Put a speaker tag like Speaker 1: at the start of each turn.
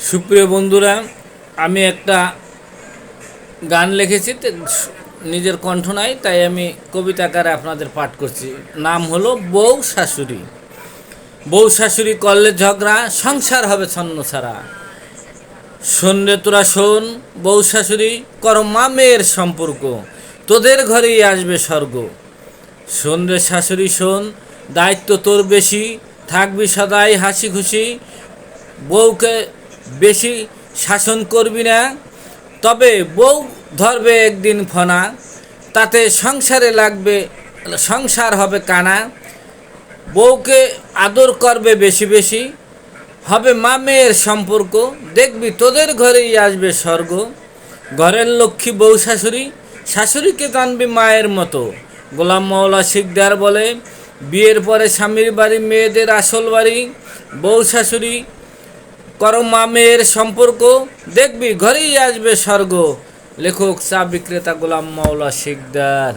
Speaker 1: সুপ্রিয় বন্ধুরা, আমি একটা গান লিখেছি, নিজের কণ্ঠ নাই, তাই আমি কবিতা আকারে আপনাদের পাঠ করছি। নাম হলো বউ শাশুড়ি। বউ শাশুড়ি করলে ঝগড়া, সংসার হবে ছন্নছাড়া। শোন রে তোরা শোন, বউ শাশুড়ি কর মা মেয়ের সম্পর্ক, তোদের ঘরেই আসবে স্বর্গ। শোন রে শাশুড়ি শোন, দায়িত্ব তোর বেশি, থাকবি সদাই হাসি খুশি। বউকে বেশি শাসন করবি না, তবে বউ ধরবে একদিন ফনা, তাতে সংসার হবে কানা। বউকে আদর করবে বেশি বেশি, হবে মা মেয়ের সম্পর্ক, দেখবি তোদের ঘরেই আসবে স্বর্গ। ঘরের লক্ষ্মী বউ শাশুড়ি, শাশুড়িকে জানবি মায়ের মতো। গোলাম মাওলা শিকদার বলে, বিয়ের পরে স্বামীর বাড়ি মেয়েদের আসল বাড়ি। বউ শাশুড়ি করো মা মেয়ের সম্পর্ক, দেখবি ঘরেই আসবে স্বর্গ। লেখক চা বিক্রেতা গোলাম মাওলা শিকদার।